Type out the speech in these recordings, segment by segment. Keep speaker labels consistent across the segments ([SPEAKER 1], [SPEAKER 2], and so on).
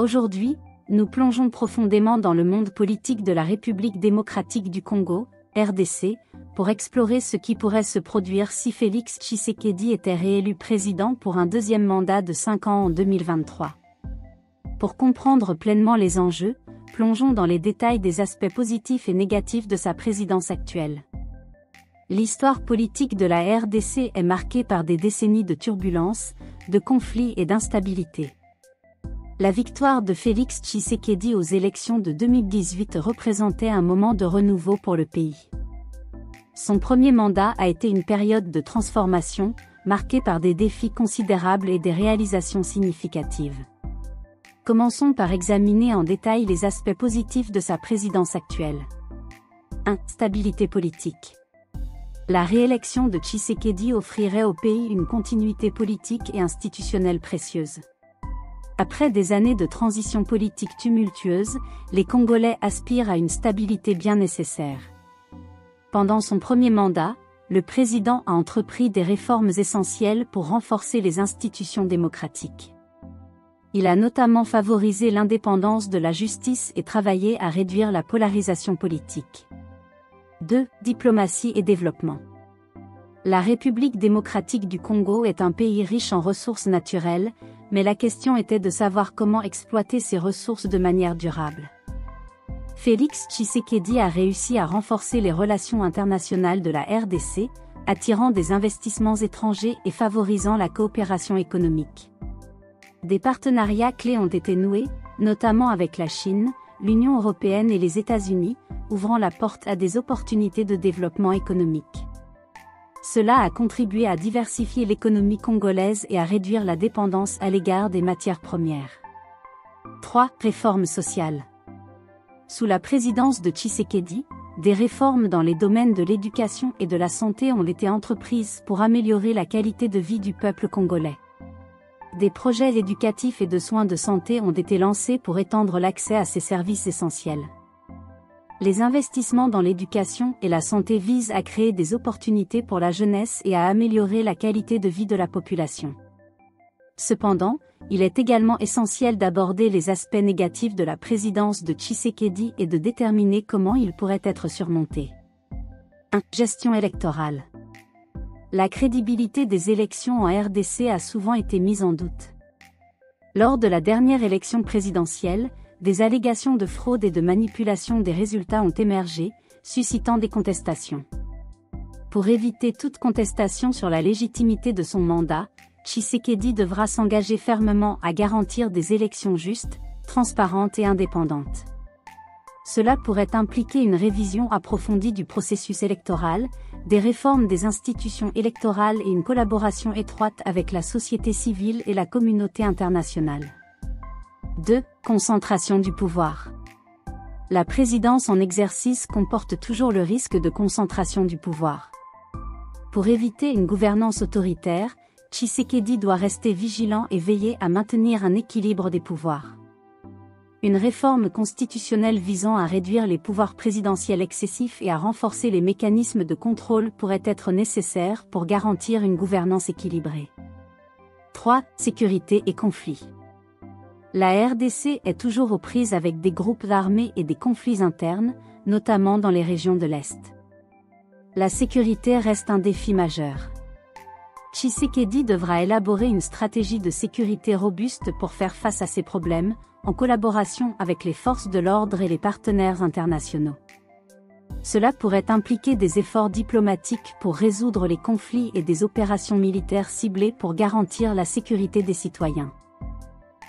[SPEAKER 1] Aujourd'hui, nous plongeons profondément dans le monde politique de la République démocratique du Congo, RDC, pour explorer ce qui pourrait se produire si Félix Tshisekedi était réélu président pour un deuxième mandat de 5 ans en 2023. Pour comprendre pleinement les enjeux, plongeons dans les détails des aspects positifs et négatifs de sa présidence actuelle. L'histoire politique de la RDC est marquée par des décennies de turbulences, de conflits et d'instabilité. La victoire de Félix Tshisekedi aux élections de 2018 représentait un moment de renouveau pour le pays. Son premier mandat a été une période de transformation, marquée par des défis considérables et des réalisations significatives. Commençons par examiner en détail les aspects positifs de sa présidence actuelle. 1. Stabilité politique. La réélection de Tshisekedi offrirait au pays une continuité politique et institutionnelle précieuse. Après des années de transition politique tumultueuse, les Congolais aspirent à une stabilité bien nécessaire. Pendant son premier mandat, le président a entrepris des réformes essentielles pour renforcer les institutions démocratiques. Il a notamment favorisé l'indépendance de la justice et travaillé à réduire la polarisation politique. 2. Diplomatie et développement. La République démocratique du Congo est un pays riche en ressources naturelles, mais la question était de savoir comment exploiter ces ressources de manière durable. Félix Tshisekedi a réussi à renforcer les relations internationales de la RDC, attirant des investissements étrangers et favorisant la coopération économique. Des partenariats clés ont été noués, notamment avec la Chine, l'Union européenne et les États-Unis, ouvrant la porte à des opportunités de développement économique. Cela a contribué à diversifier l'économie congolaise et à réduire la dépendance à l'égard des matières premières. 3. Réformes sociales. Sous la présidence de Tshisekedi, des réformes dans les domaines de l'éducation et de la santé ont été entreprises pour améliorer la qualité de vie du peuple congolais. Des projets éducatifs et de soins de santé ont été lancés pour étendre l'accès à ces services essentiels. Les investissements dans l'éducation et la santé visent à créer des opportunités pour la jeunesse et à améliorer la qualité de vie de la population. Cependant, il est également essentiel d'aborder les aspects négatifs de la présidence de Tshisekedi et de déterminer comment ils pourraient être surmontés. 1. Gestion électorale. La crédibilité des élections en RDC a souvent été mise en doute. Lors de la dernière élection présidentielle, des allégations de fraude et de manipulation des résultats ont émergé, suscitant des contestations. Pour éviter toute contestation sur la légitimité de son mandat, Tshisekedi devra s'engager fermement à garantir des élections justes, transparentes et indépendantes. Cela pourrait impliquer une révision approfondie du processus électoral, des réformes des institutions électorales et une collaboration étroite avec la société civile et la communauté internationale. 2. Concentration du pouvoir. La présidence en exercice comporte toujours le risque de concentration du pouvoir. Pour éviter une gouvernance autoritaire, Tshisekedi doit rester vigilant et veiller à maintenir un équilibre des pouvoirs. Une réforme constitutionnelle visant à réduire les pouvoirs présidentiels excessifs et à renforcer les mécanismes de contrôle pourrait être nécessaire pour garantir une gouvernance équilibrée. 3. Sécurité et conflits. La RDC est toujours aux prises avec des groupes armés et des conflits internes, notamment dans les régions de l'Est. La sécurité reste un défi majeur. Tshisekedi devra élaborer une stratégie de sécurité robuste pour faire face à ces problèmes, en collaboration avec les forces de l'ordre et les partenaires internationaux. Cela pourrait impliquer des efforts diplomatiques pour résoudre les conflits et des opérations militaires ciblées pour garantir la sécurité des citoyens.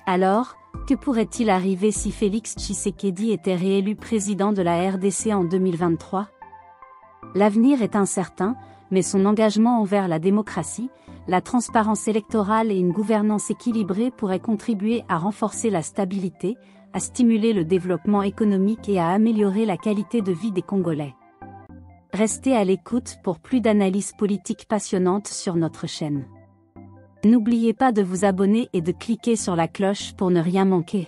[SPEAKER 1] Alors, que pourrait-il arriver si Félix Tshisekedi était réélu président de la RDC en 2023 ? L'avenir est incertain, mais son engagement envers la démocratie, la transparence électorale et une gouvernance équilibrée pourraient contribuer à renforcer la stabilité, à stimuler le développement économique et à améliorer la qualité de vie des Congolais. Restez à l'écoute pour plus d'analyses politiques passionnantes sur notre chaîne. N'oubliez pas de vous abonner et de cliquer sur la cloche pour ne rien manquer.